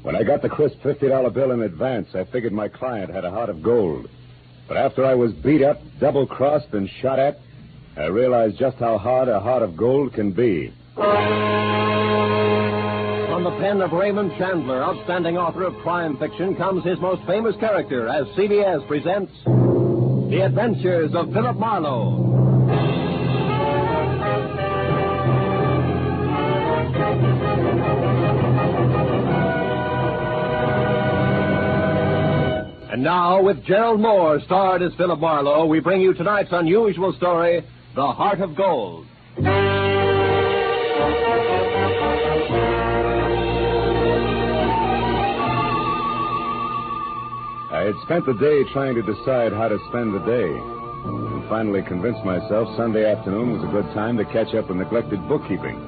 When I got the crisp $50 bill in advance, I figured my client had a heart of gold. But after I was beat up, double-crossed, and shot at, I realized just how hard a heart of gold can be. From the pen of Raymond Chandler, outstanding author of crime fiction, comes his most famous character as CBS presents The Adventures of Philip Marlowe. And now, with Gerald Moore starred as Philip Marlowe, we bring you tonight's unusual story, The Heart of Gold. I had spent the day trying to decide how to spend the day, and finally convinced myself Sunday afternoon was a good time to catch up with neglected bookkeeping.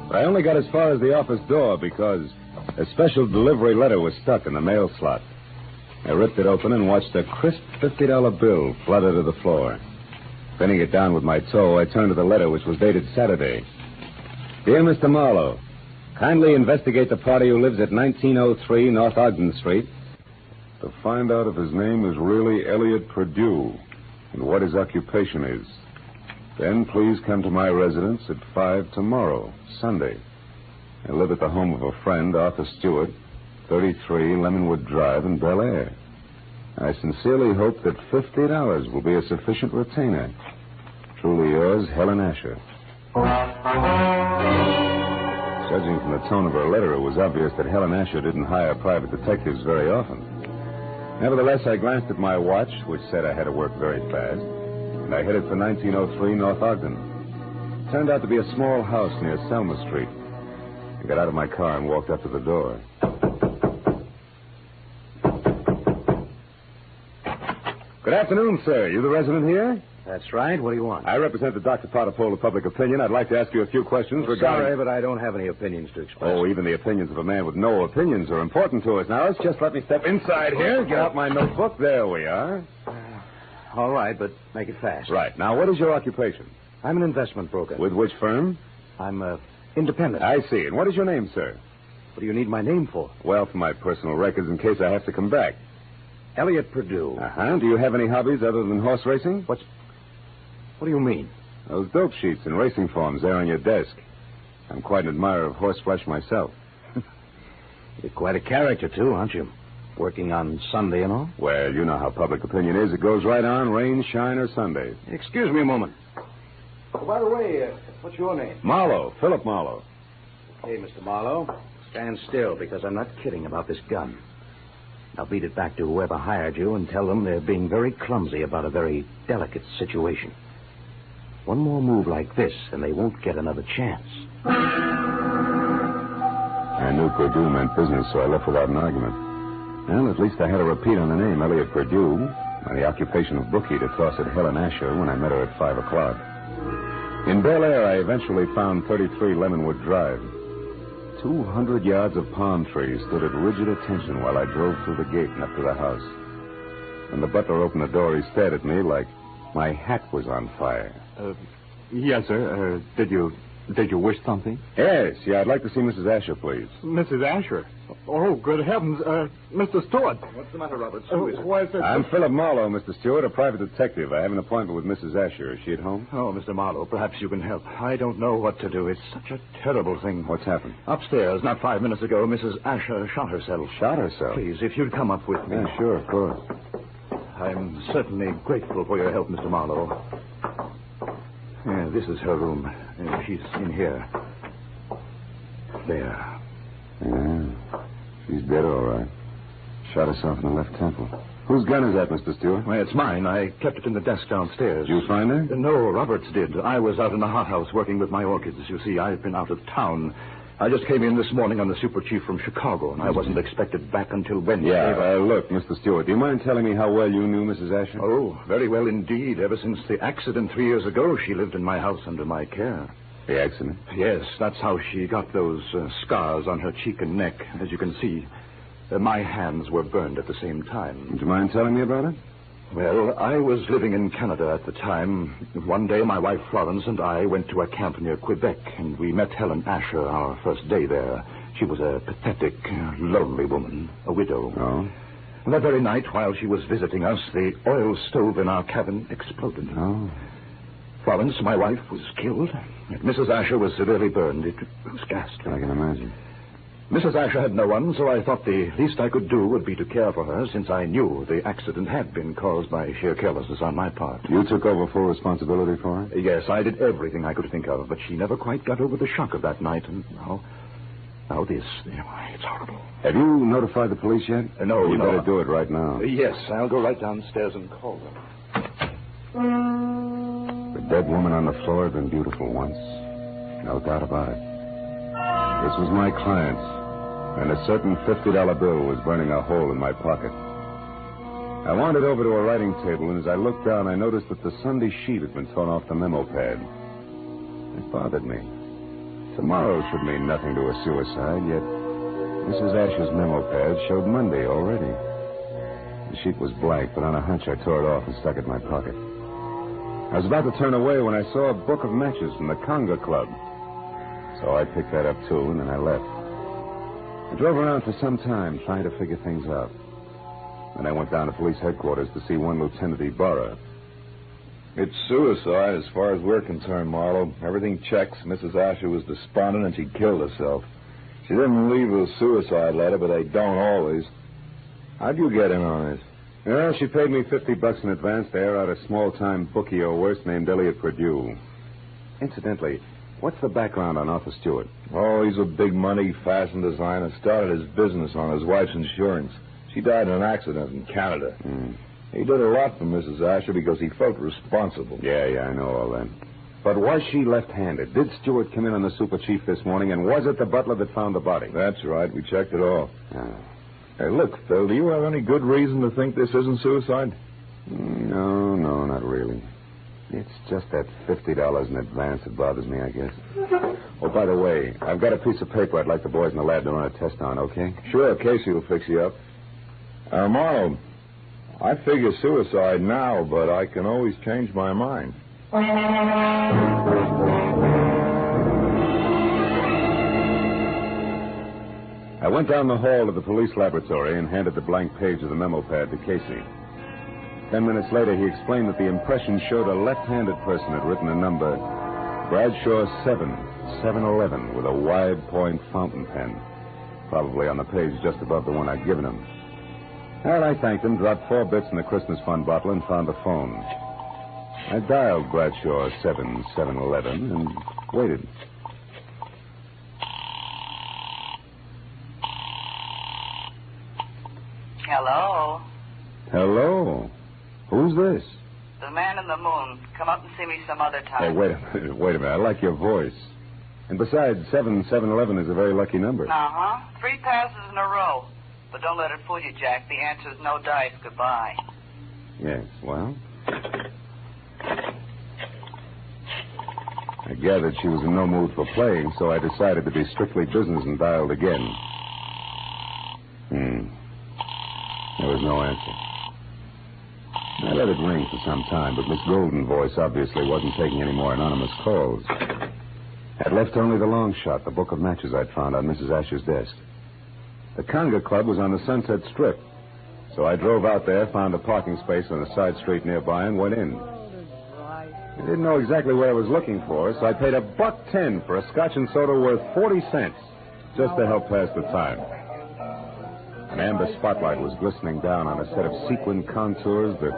But I only got as far as the office door because a special delivery letter was stuck in the mail slot. I ripped it open and watched a crisp $50 bill flutter to the floor. Pinning it down with my toe, I turned to the letter, which was dated Saturday. Dear Mr. Marlowe, kindly investigate the party who lives at 1903 North Ogden Street to find out if his name is really Elliot Perdue and what his occupation is. Then please come to my residence at 5 tomorrow, Sunday. I live at the home of a friend, Arthur Stewart, 33 Lemonwood Drive in Bel Air. I sincerely hope that $50 will be a sufficient retainer. Truly yours, Helen Asher. Judging from the tone of her letter, it was obvious that Helen Asher didn't hire private detectives very often. Nevertheless, I glanced at my watch, which said I had to work very fast, and I headed for 1903 North Ogden. It turned out to be a small house near Selma Street. I got out of my car and walked up to the door. Good afternoon, sir. You the resident here? That's right. What do you want? I represent the Dr. Potter poll of public opinion. I'd like to ask you a few questions regarding... Sorry, but I don't have any opinions to express. Oh, even the opinions of a man with no opinions are important to us. Now, let's just let me step inside here, get out my notebook. There we are. All right, but make it fast. Right. Now, what is your occupation? I'm an investment broker. With which firm? I'm independent. I see. And what is your name, sir? What do you need my name for? Well, for my personal records in case I have to come back. Elliot Perdue. Uh-huh. Do you have any hobbies other than horse racing? What do you mean? Those dope sheets and racing forms there on your desk. I'm quite an admirer of horseflesh myself. You're quite a character, too, aren't you? Working on Sunday and all? Well, you know how public opinion is. It goes right on, rain, shine, or Sunday. Excuse me a moment. Oh, by the way, what's your name? Marlowe, Philip Marlowe. Okay, Mr. Marlowe. Stand still, because I'm not kidding about this gun. Now beat it back to whoever hired you and tell them they're being very clumsy about a very delicate situation. One more move like this, and they won't get another chance. I knew Perdue meant business, so I left without an argument. Well, at least I had a repeat on the name, Elliot Perdue, and the occupation of bookie to toss at Helen Asher when I met her at 5 o'clock. In Bel Air, I eventually found 33 Lemonwood Drive. 200 yards of palm trees stood at rigid attention while I drove through the gate and up to the house. When the butler opened the door, he stared at me like my hat was on fire. Yes, sir. Did you wish something? Yes, I'd like to see Mrs. Asher, please. Mrs. Asher? Oh, good heavens. Mr. Stewart. What's the matter, Roberts? Who is it? Why is it? I'm Philip Marlowe, Mr. Stewart, a private detective. I have an appointment with Mrs. Asher. Is she at home? Oh, Mr. Marlowe, perhaps you can help. I don't know what to do. It's such a terrible thing. What's happened? Upstairs, not 5 minutes ago, Mrs. Asher shot herself. Shot herself? Please, if you'd come up with me. Yeah, sure, of course. I'm certainly grateful for your help, Mr. Marlowe. Yeah, this is her room. She's in here. There. Yeah, she's dead, all right. Shot herself in the left temple. Whose gun is that, Mr. Stewart? Well, it's mine. I kept it in the desk downstairs. Did you find her? No, Roberts did. I was out in the hothouse working with my orchids. You see, I've been out of town. I just came in this morning on the super chief from Chicago, and I wasn't expected back until Wednesday. Yeah, look, Mr. Stewart, do you mind telling me how well you knew Mrs. Asher? Oh, very well indeed. Ever since the accident 3 years ago, she lived in my house under my care. The accident? Yes, that's how she got those scars on her cheek and neck. As you can see, my hands were burned at the same time. Would you mind telling me about it? Well, I was living in Canada at the time. One day, my wife Florence and I went to a camp near Quebec, and we met Helen Asher our first day there. She was a pathetic, lonely woman, a widow. Oh? That very night, while she was visiting us, the oil stove in our cabin exploded. Oh. Florence, my wife, was killed. And Mrs. Asher was severely burned. It was ghastly. I can imagine. Mrs. Asher had no one, so I thought the least I could do would be to care for her, since I knew the accident had been caused by sheer carelessness on my part. You took over full responsibility for her? Yes, I did everything I could think of, but she never quite got over the shock of that night, and now this. It's horrible. Have you notified the police yet? No, You no. better do it right now. Yes, I'll go right downstairs and call them. The dead woman on the floor had been beautiful once. No doubt about it. This was my client, and a certain $50 bill was burning a hole in my pocket. I wandered over to a writing table, and as I looked down, I noticed that the Sunday sheet had been torn off the memo pad. It bothered me. Tomorrow should mean nothing to a suicide, yet Mrs. Asher's memo pad showed Monday already. The sheet was blank, but on a hunch I tore it off and stuck it in my pocket. I was about to turn away when I saw a book of matches from the Conga Club. So I picked that up, too, and then I left. I drove around for some time trying to figure things out. Then I went down to police headquarters to see one Lieutenant Ibarra. It's suicide as far as we're concerned, Marlowe. Everything checks. Mrs. Asher was despondent and she killed herself. She didn't leave a suicide letter, but they don't always. How'd you get in on this? Well, she paid me $50 in advance to air out a small-time bookie or worse named Elliot Purdue. Incidentally, what's the background on Arthur Stewart? Oh, he's a big-money fashion designer. Started his business on his wife's insurance. She died in an accident in Canada. He did a lot for Mrs. Asher because he felt responsible. Yeah, I know all that. But was she left-handed? Did Stewart come in on the super chief this morning, and was it the butler that found the body? That's right. We checked it all. Oh. Hey, look, Phil, do you have any good reason to think this isn't suicide? No, not really. It's just that $50 in advance that bothers me, I guess. Oh, by the way, I've got a piece of paper I'd like the boys in the lab to run a test on, okay? Sure, Casey will fix you up. Marlowe, I figure suicide now, but I can always change my mind. I went down the hall to the police laboratory and handed the blank page of the memo pad to Casey. 10 minutes later, he explained that the impression showed a left-handed person had written a number, Bradshaw 711, with a wide-point fountain pen, probably on the page just above the one I'd given him. Well, I thanked him, dropped 4 bits in the Christmas fund bottle, and found the phone. I dialed Bradshaw 711 and waited. Hello? Hello? Who's this? The man in the moon. Come up and see me some other time. Hey, wait a minute. I like your voice. And besides, 711 is a very lucky number. Uh-huh. 3 passes in a row. But don't let it fool you, Jack. The answer's no dice. Goodbye. Yes, well... I gathered she was in no mood for playing, so I decided to be strictly business and dialed again. There was no answer. I let it ring for some time, but Miss Golden's voice obviously wasn't taking any more anonymous calls. I'd left only the long shot, the book of matches I'd found on Mrs. Asher's desk. The Conga Club was on the Sunset Strip, so I drove out there, found a parking space on a side street nearby, and went in. I didn't know exactly what I was looking for, so I paid $1.10 for a scotch and soda worth 40 cents, just to help pass the time. An amber spotlight was glistening down on a set of sequin contours that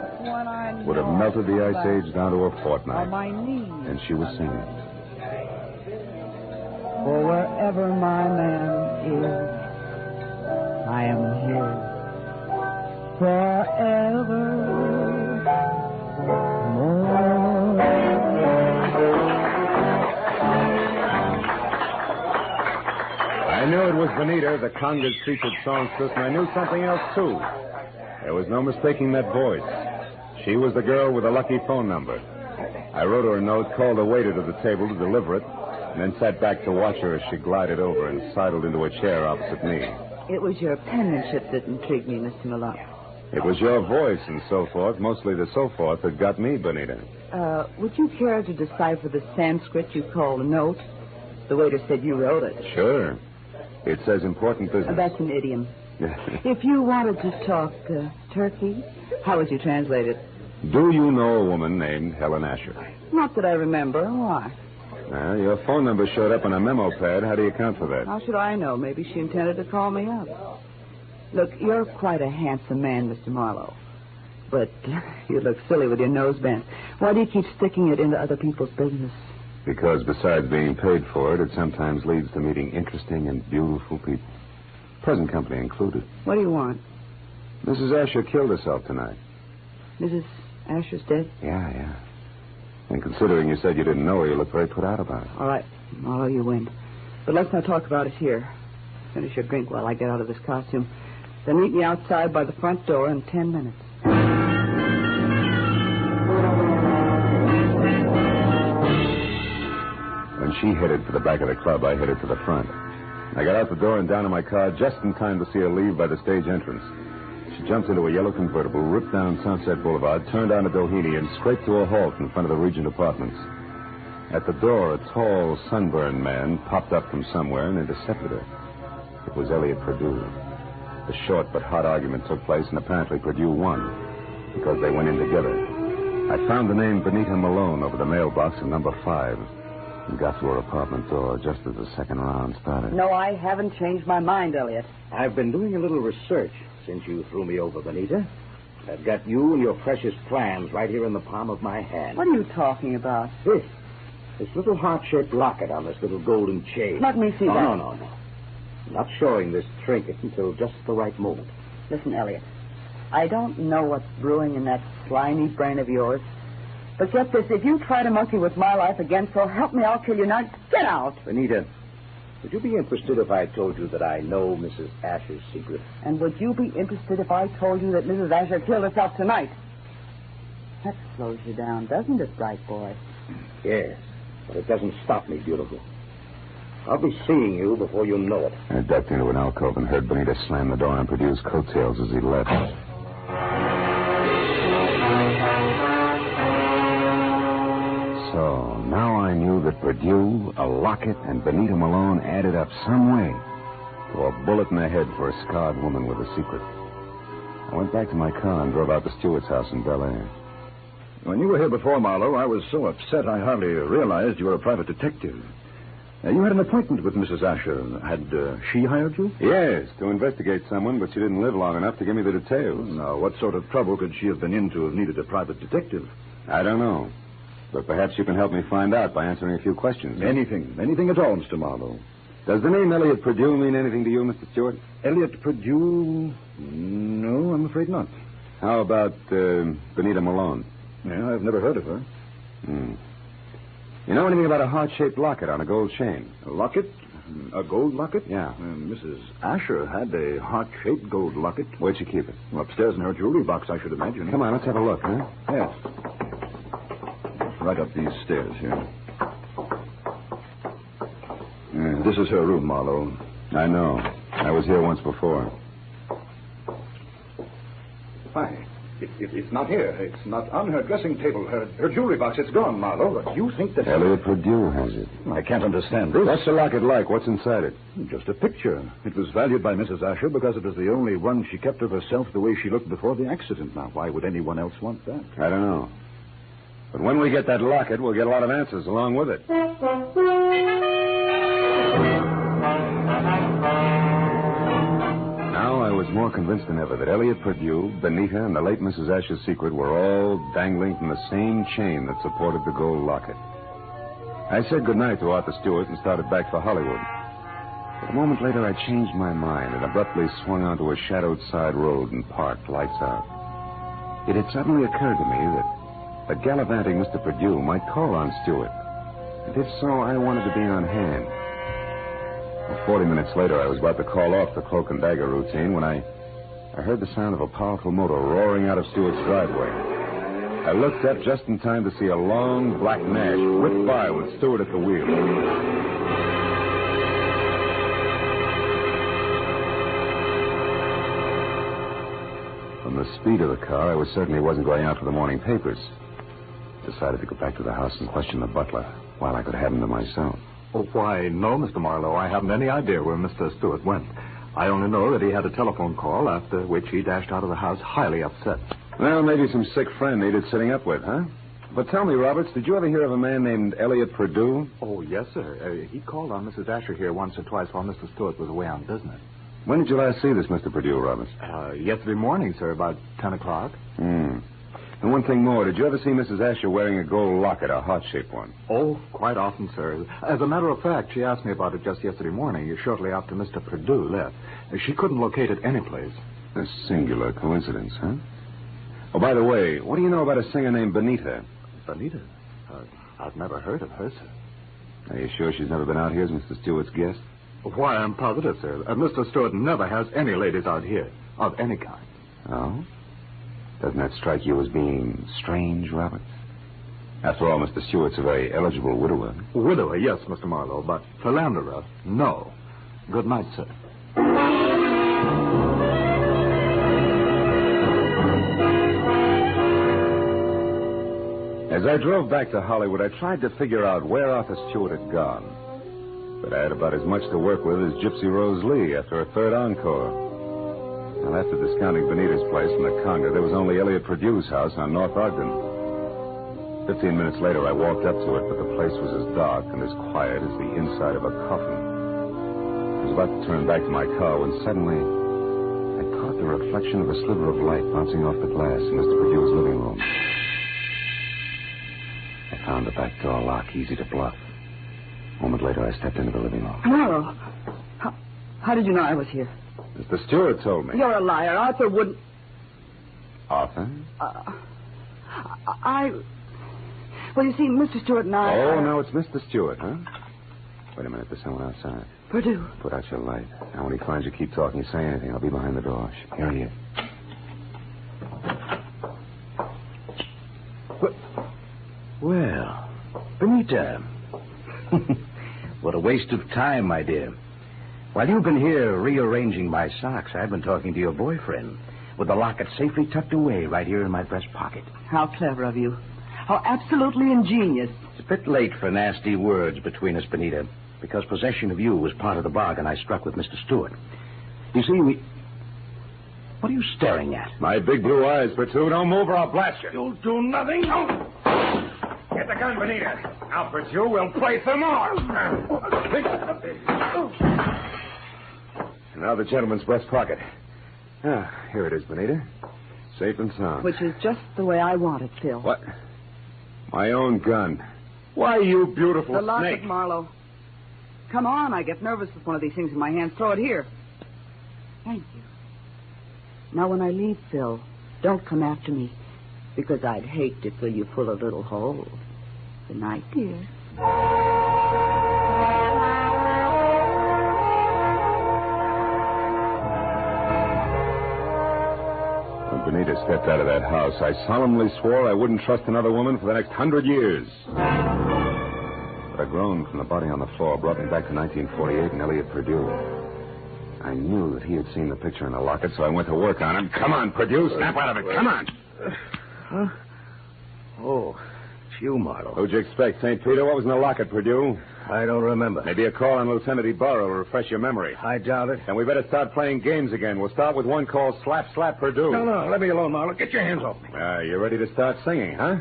would have melted the Ice Age down to a fortnight. And she was singing. For wherever my man is, I am his forevermore. I knew it was Bonita, the Conga's featured songstress, and I knew something else, too. There was no mistaking that voice. She was the girl with the lucky phone number. I wrote her a note, called a waiter to the table to deliver it, and then sat back to watch her as she glided over and sidled into a chair opposite me. It was your penmanship that intrigued me, Mr. Mallow. It was your voice and so forth, mostly the so forth, that got me, Bonita. Would you care to decipher the Sanskrit you call the note? The waiter said you wrote it. Sure. It says important business. That's an idiom. If you wanted to talk turkey, how would you translate it? Do you know a woman named Helen Asher? Not that I remember. Why? Your phone number showed up on a memo pad. How do you account for that? How should I know? Maybe she intended to call me up. Look, you're quite a handsome man, Mr. Marlowe. But you look silly with your nose bent. Why do you keep sticking it into other people's business? Because besides being paid for it, it sometimes leads to meeting interesting and beautiful people. Present company included. What do you want? Mrs. Asher killed herself tonight. Mrs. Asher's dead? Yeah. And considering you said you didn't know her, you look very put out about it. All right, Marlowe, you win. But let's not talk about it here. Finish your drink while I get out of this costume. Then meet me outside by the front door in 10 minutes. When she headed for the back of the club, I headed for the front. I got out the door and down to my car just in time to see her leave by the stage entrance. She jumped into a yellow convertible, ripped down Sunset Boulevard, turned onto Doheny, and scraped to a halt in front of the Regent Apartments. At the door, a tall, sunburned man popped up from somewhere and intercepted her. It was Elliot Perdue. A short but hot argument took place, and apparently Perdue won, because they went in together. I found the name Benita Malone over the mailbox in number 5 and got to her apartment door just as the second round started. No, I haven't changed my mind, Elliot. I've been doing a little research since you threw me over, Benita. I've got you and your precious plans right here in the palm of my hand. What are you talking about? This little heart-shaped locket on this little golden chain. Let me see that. No. I'm not showing this trinket until just the right moment. Listen, Elliot, I don't know what's brewing in that slimy brain of yours. But get this, if you try to monkey with my life again, so help me, I'll kill you. Now, get out. Benita, would you be interested if I told you that I know Mrs. Asher's secret? And would you be interested if I told you that Mrs. Asher killed herself tonight? That slows you down, doesn't it, bright boy? Yes, but it doesn't stop me, beautiful. I'll be seeing you before you know it. I ducked into an alcove and heard Benita slam the door on Perdue's coattails as he left. So, now I knew that Perdue, a locket, and Benita Malone added up some way to a bullet in the head for a scarred woman with a secret. I went back to my car and drove out to Stewart's house in Bel Air. When you were here before, Marlowe, I was so upset I hardly realized you were a private detective. You had an appointment with Mrs. Asher. Had she hired you? Yes, to investigate someone, but she didn't live long enough to give me the details. Now, what sort of trouble could she have been in to have needed a private detective? I don't know. But perhaps you can help me find out by answering a few questions. Anything at all, Mr. Marlowe. Does the name Elliot Perdue mean anything to you, Mr. Stewart? Elliot Perdue? No, I'm afraid not. How about Benita Malone? Yeah, I've never heard of her. You know anything about a heart-shaped locket on a gold chain? A locket? A gold locket? Yeah. Mrs. Asher had a heart-shaped gold locket. Where'd she keep it? Well, upstairs in her jewelry box, I should imagine. Come on, let's have a look, huh? Yes. Right up these stairs here. This is her room, Marlowe. I know. I was here once before. Why? It's not here. It's not on her dressing table. Her jewelry box, it's gone, Marlowe. But you think that... Elliot Perdue has it. I can't understand this. What's the locket like? What's inside it? Just a picture. It was valued by Mrs. Asher because it was the only one she kept of herself the way she looked before the accident. Now, why would anyone else want that? I don't know. But when we get that locket, we'll get a lot of answers along with it. Now I was more convinced than ever that Elliot Perdue, Benita, and the late Mrs. Asher's secret were all dangling from the same chain that supported the gold locket. I said goodnight to Arthur Stewart and started back for Hollywood. But a moment later, I changed my mind and abruptly swung onto a shadowed side road and parked, lights out. It had suddenly occurred to me that a gallivanting Mr. Perdue might call on Stewart. And if so, I wanted to be on hand. Well, 40 minutes later, I was about to call off the cloak and dagger routine when I heard the sound of a powerful motor roaring out of Stewart's driveway. I looked up just in time to see a long black Nash whip by with Stewart at the wheel. From the speed of the car, I was certain he wasn't going out for the morning papers. Decided to go back to the house and question the butler while I could have him to myself. Oh, why, no, Mr. Marlowe. I haven't any idea where Mr. Stewart went. I only know that he had a telephone call, after which he dashed out of the house highly upset. Well, maybe some sick friend needed sitting up with, huh? But tell me, Roberts, did you ever hear of a man named Elliot Perdue? Oh, yes, sir. He called on Mrs. Asher here once or twice while Mr. Stewart was away on business. When did you last see this Mr. Perdue, Roberts? Yesterday morning, sir, about 10 o'clock. And one thing more, did you ever see Mrs. Asher wearing a gold locket, a heart-shaped one? Oh, quite often, sir. As a matter of fact, she asked me about it just yesterday morning, shortly after Mr. Perdue left. She couldn't locate it anyplace. A singular coincidence, huh? Oh, by the way, what do you know about a singer named Benita? Benita? I've never heard of her, sir. Are you sure she's never been out here as Mr. Stewart's guest? Why, I'm positive, sir. Mr. Stewart never has any ladies out here, of any kind. Oh? Doesn't that strike you as being strange, Roberts? After all, Mr. Stewart's a very eligible widower. Widower, yes, Mr. Marlowe, but philanderer, no. Good night, sir. As I drove back to Hollywood, I tried to figure out where Arthur Stewart had gone. But I had about as much to work with as Gypsy Rose Lee after a third encore. Well, after discounting Benita's place in the Conga, there was only Elliot Perdue's house on North Ogden. 15 minutes later, I walked up to it, but the place was as dark and as quiet as the inside of a coffin. I was about to turn back to my car when suddenly I caught the reflection of a sliver of light bouncing off the glass in Mr. Perdue's living room. I found the back door lock easy to bluff. A moment later, I stepped into the living room. Marlowe, how did you know I was here? Mr. Stewart told me. You're a liar. Arthur wouldn't... Arthur? Well, you see, Mr. Stewart and I... Oh, now it's Mr. Stewart, huh? Wait a minute, there's someone outside. Perdue. Put out your light. Now, when he finds you, keep talking. Say anything. I'll be behind the door. Here he is. Well, Benita. What a waste of time, my dear. While you've been here rearranging my socks, I've been talking to your boyfriend with the locket safely tucked away right here in my breast pocket. How clever of you. How absolutely ingenious. It's a bit late for nasty words between us, Benita, because possession of you was part of the bargain I struck with Mr. Stewart. You see, What are you staring at? My big blue eyes, Perdue. Don't move or I'll blast you. You'll do nothing. No. Get the gun, Benita. Now, Perdue, we'll play some more. And now the gentleman's breast pocket. Ah, here it is, Benita. Safe and sound. Which is just the way I want it, Phil. What? My own gun. Why, you beautiful the locket, snake. Marlowe. Come on, I get nervous with one of these things in my hands. Throw it here. Thank you. Now, when I leave, Phil, don't come after me, because I'd hate to fill you full of little holes. Good night, dear. When Benita stepped out of that house, I solemnly swore I wouldn't trust another woman for the next 100 years. But a groan from the body on the floor brought me back to 1948 and Elliot Perdue. I knew that he had seen the picture in the locket, so I went to work on him. Come on, Perdue, snap out of it. Come on. Huh? Oh, it's you, Marlowe. Who'd you expect, St. Peter? What was in the locket, Perdue? I don't remember. Maybe a call on Lieutenant Ibarra will refresh your memory. I doubt it. And we better start playing games again. We'll start with one called Slap, Slap, Perdue. No, let me alone, Marlowe. Get your hands off me. You ready to start singing, huh?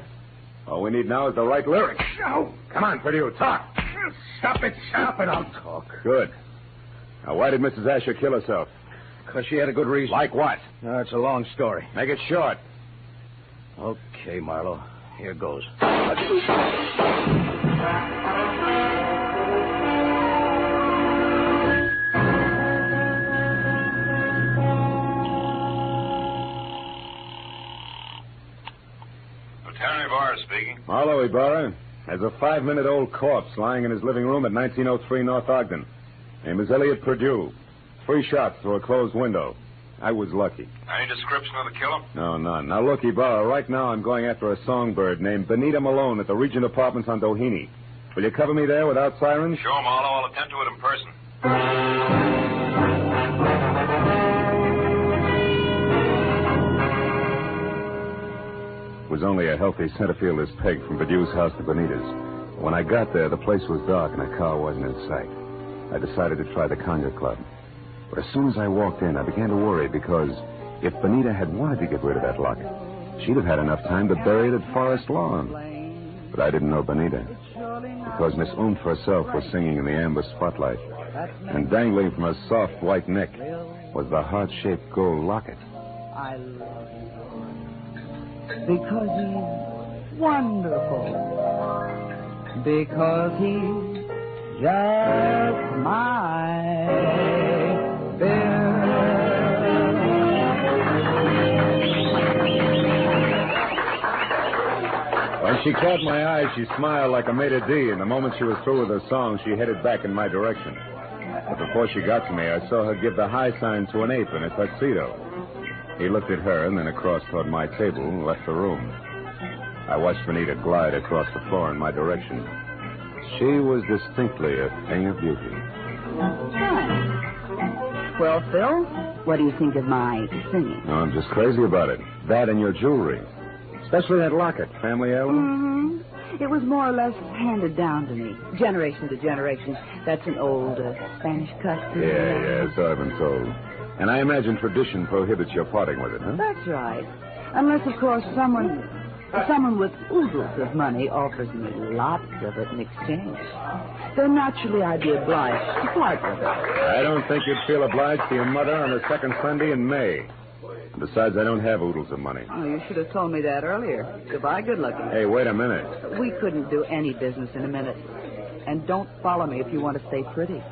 All we need now is the right lyrics. No. Come on, Perdue, talk. Stop it, I'll talk. Good. Now, why did Mrs. Asher kill herself? Because she had a good reason. Like what? No, it's a long story. Make it short. Okay, Marlowe. Here goes. Lieutenant Ibarra speaking. Marlowe, Ibarra. There's a 5-minute-old corpse lying in his living room at 1903 North Ogden. Name is Elliot Perdue. 3 shots through a closed window. I was lucky. Any description of the killer? No, none. Now, look, Ibarra, right now I'm going after a songbird named Benita Malone at the Regent Apartments on Doheny. Will you cover me there without sirens? Sure, Marlowe. I'll attend to it in person. It was only a healthy centerfielder's peg from Perdue's house to Benita's. When I got there, the place was dark and a car wasn't in sight. I decided to try the Conga Club. But as soon as I walked in, I began to worry because if Benita had wanted to get rid of that locket, she'd have had enough time to bury it at Forest Lawn. But I didn't know Benita, because Miss Oomph herself was singing in the amber spotlight, and dangling from her soft white neck was the heart-shaped gold locket. I love you because he's wonderful, because he's just my Bill. When she caught my eye, she smiled like a maitre d', and the moment she was through with her song, she headed back in my direction. But before she got to me, I saw her give the high sign to an ape in a tuxedo. He looked at her and then across toward my table and left the room. I watched Benita glide across the floor in my direction. She was distinctly a thing of beauty. Well, Phil, what do you think of my singing? No, I'm just crazy about it. That and your jewelry. Especially that locket, family heirloom. Mm-hmm. It was more or less handed down to me, generation to generation. That's an old Spanish custom. Yeah, so I've been told. And I imagine tradition prohibits your parting with it, huh? That's right. Unless, of course, someone with oodles of money offers me lots of it in exchange. Then naturally I'd be obliged to part with it. I don't think you'd feel obliged to your mother on the second Sunday in May. Besides, I don't have oodles of money. Oh, you should have told me that earlier. Goodbye, good looking. Hey, wait a minute. We couldn't do any business in a minute. And don't follow me if you want to stay pretty.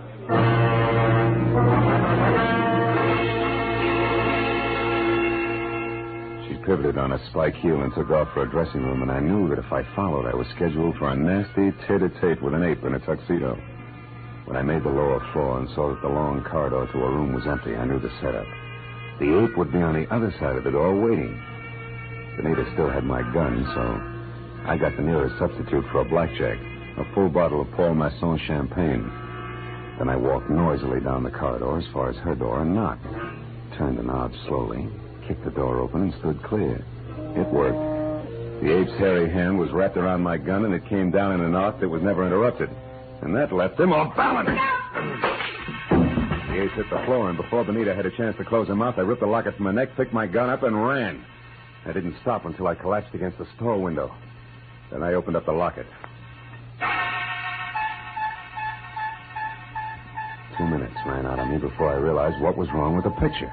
She pivoted on a spike heel and took off for a dressing room, and I knew that if I followed, I was scheduled for a nasty tete-a-tete with an ape in a tuxedo. When I made the lower floor and saw that the long corridor to her room was empty, I knew the setup. The ape would be on the other side of the door waiting. Benita still had my gun, so I got the nearest substitute for a blackjack, a full bottle of Paul Masson champagne. Then I walked noisily down the corridor as far as her door and knocked. Turned the knob slowly, kicked the door open, and stood clear. It worked. The ape's hairy hand was wrapped around my gun, and it came down in an arc that was never interrupted. And that left him off balance. The ape hit the floor, and before Benita had a chance to close her mouth, I ripped the locket from her neck, picked my gun up, and ran. I didn't stop until I collapsed against the store window. Then I opened up the locket. 2 minutes ran out on me before I realized what was wrong with the picture.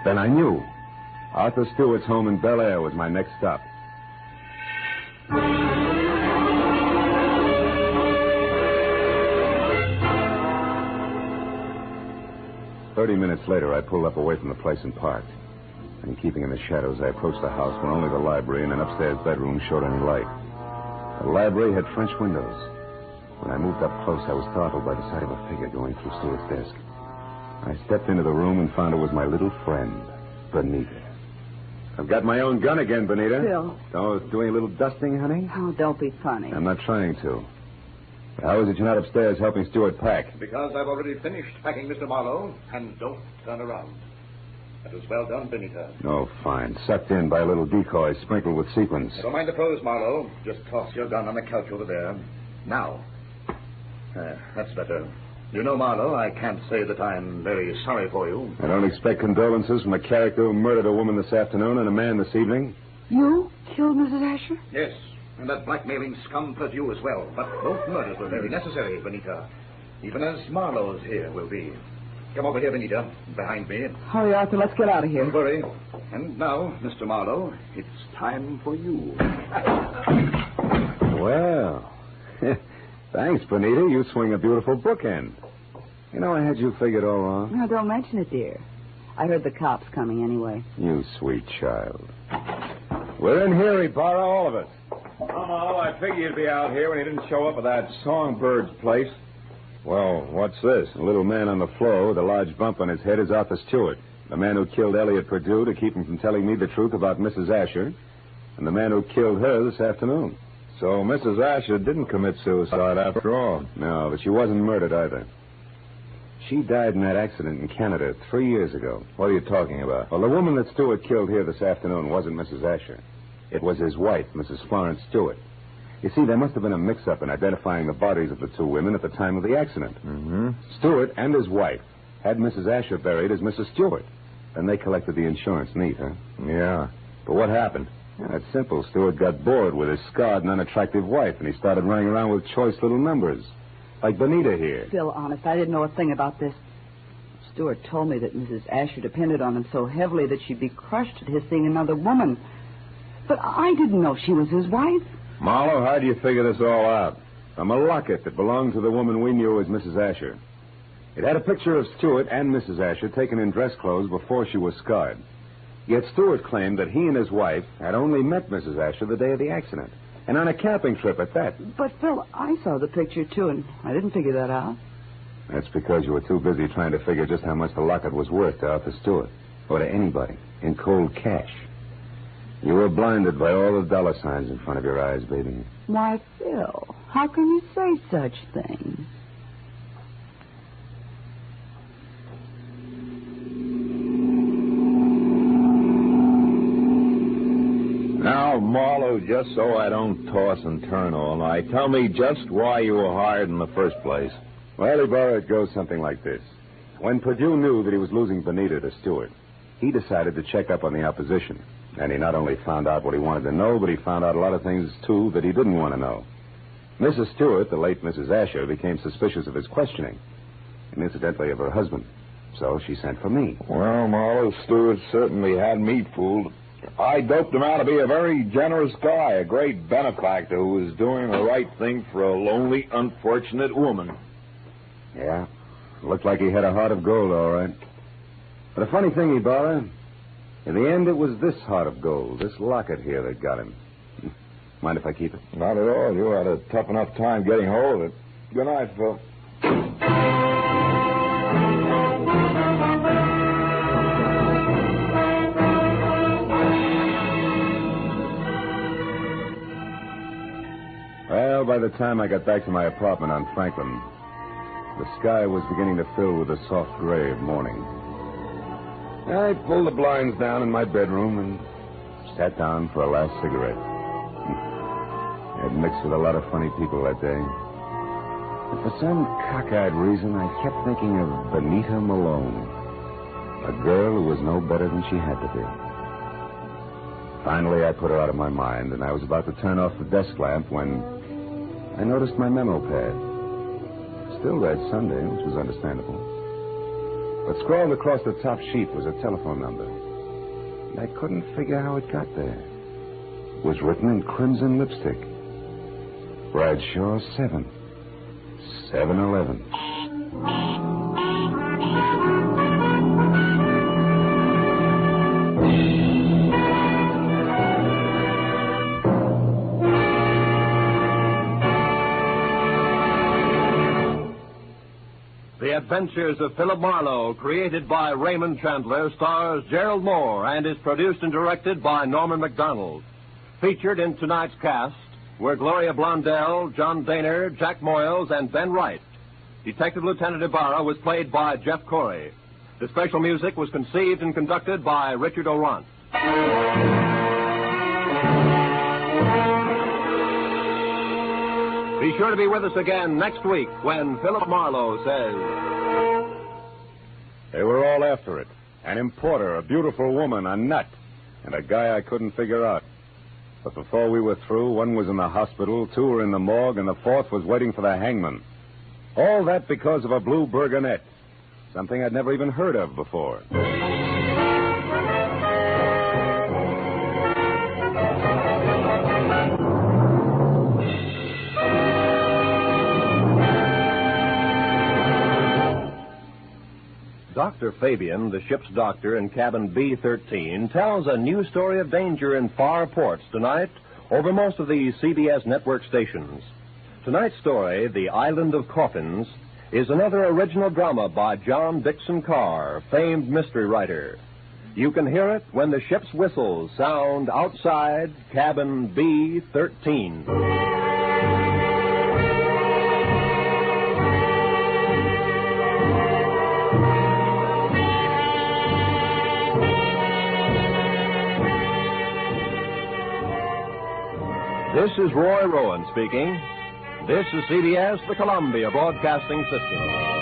Then I knew. Arthur Stewart's home in Bel Air was my next stop. 30 minutes later, I pulled up away from the place and parked. And keeping in the shadows, I approached the house where only the library and an upstairs bedroom showed any light. The library had French windows. When I moved up close, I was startled by the sight of a figure going through Stewart's desk. I stepped into the room and found it was my little friend, Benita. I've got my own gun again, Benita. Phil. Don't do any little dusting, honey? Oh, don't be funny. I'm not trying to. How is it you're not upstairs helping Stewart pack? Because I've already finished packing, Mr. Marlowe, and don't turn around. That was well done, Benita. Oh, fine. Sucked in by a little decoy sprinkled with sequins. Don't mind the pose, Marlowe. Just toss your gun on the couch over there. Now. That's better. You know, Marlowe, I can't say that I'm very sorry for you. I don't expect condolences from a character who murdered a woman this afternoon and a man this evening. You killed Mrs. Asher? Yes, and that blackmailing scum put you as well. But both murders were very necessary, Benita. Even as Marlowe's here will be. Come over here, Benita, behind me. Hurry, Arthur, let's get out of here. Don't worry. And now, Mr. Marlowe, it's time for you. Well, thanks, Benita. You swing a beautiful bookend. You know, I had you figured all wrong. No, don't mention it, dear. I heard the cops coming anyway. You sweet child. We're in here, Ibarra, all of us. Oh, I figured you'd be out here when you didn't show up at that Songbird's place. Well, what's this? A little man on the floor with a large bump on his head is Arthur Stewart, the man who killed Elliot Perdue to keep him from telling me the truth about Mrs. Asher, and the man who killed her this afternoon. So Mrs. Asher didn't commit suicide after all. No, but she wasn't murdered either. She died in that accident in Canada 3 years ago. What are you talking about? Well, the woman that Stewart killed here this afternoon wasn't Mrs. Asher. It was his wife, Mrs. Florence Stewart. You see, there must have been a mix-up in identifying the bodies of the two women at the time of the accident. Mm-hmm. Stewart and his wife had Mrs. Asher buried as Mrs. Stewart. Then they collected the insurance neat, huh? Yeah. But what happened? Yeah, it's simple. Stewart got bored with his scarred and unattractive wife, and he started running around with choice little numbers. Like Benita here. Phil, honest, I didn't know a thing about this. Stewart told me that Mrs. Asher depended on him so heavily that she'd be crushed at his seeing another woman. But I didn't know she was his wife. Marlowe, how do you figure this all out? From a locket that belonged to the woman we knew as Mrs. Asher. It had a picture of Stewart and Mrs. Asher taken in dress clothes before she was scarred. Yet Stewart claimed that he and his wife had only met Mrs. Asher the day of the accident, and on a camping trip at that. But, Phil, I saw the picture, too, and I didn't figure that out. That's because you were too busy trying to figure just how much the locket was worth to Arthur Stewart, or to anybody, in cold cash. You were blinded by all the dollar signs in front of your eyes, baby. Why, Phil, how can you say such things? Now, Marlowe, just so I don't toss and turn all night, tell me just why you were hired in the first place. Well, Ibarra, it goes something like this. When Purdue knew that he was losing Benita to Stewart, he decided to check up on the opposition. And he not only found out what he wanted to know, but he found out a lot of things, too, that he didn't want to know. Mrs. Stewart, the late Mrs. Asher, became suspicious of his questioning, and incidentally of her husband. So she sent for me. Well, Marlowe, Stewart certainly had me fooled. I doped him out to be a very generous guy, a great benefactor who was doing the right thing for a lonely, unfortunate woman. Yeah, looked like he had a heart of gold, all right. But a funny thing, Ibarra, in the end, it was this heart of gold, this locket here, that got him. Mind if I keep it? Not at all. You had a tough enough time getting hold of it. Good night, Phil. Well, by the time I got back to my apartment on Franklin, the sky was beginning to fill with a soft gray of morning. I pulled the blinds down in my bedroom and sat down for a last cigarette. I had mixed with a lot of funny people that day. But for some cockeyed reason, I kept thinking of Benita Malone, a girl who was no better than she had to be. Finally, I put her out of my mind, and I was about to turn off the desk lamp when I noticed my memo pad. Still read Sunday, which was understandable. But scrawled across the top sheet was a telephone number. And I couldn't figure how it got there. It was written in crimson lipstick. Bradshaw 7. 7-Eleven. The Adventures of Philip Marlowe, created by Raymond Chandler, stars Gerald Moore and is produced and directed by Norman MacDonald. Featured in tonight's cast were Gloria Blondell, John Daner, Jack Moyles, and Ben Wright. Detective Lieutenant Ibarra was played by Jeff Corey. The special music was conceived and conducted by Richard Orant. Be sure to be with us again next week when Philip Marlowe says... They were all after it. An importer, a beautiful woman, a nut, and a guy I couldn't figure out. But before we were through, one was in the hospital, two were in the morgue, and the fourth was waiting for the hangman. All that because of a blue burgonet. Something I'd never even heard of before. Dr. Fabian, the ship's doctor in cabin B-13, tells a new story of danger in far ports tonight over most of the CBS network stations. Tonight's story, The Island of Coffins, is another original drama by John Dixon Carr, famed mystery writer. You can hear it when the ship's whistles sound outside cabin B-13. This is Roy Rowan speaking. This is CBS, the Columbia Broadcasting System.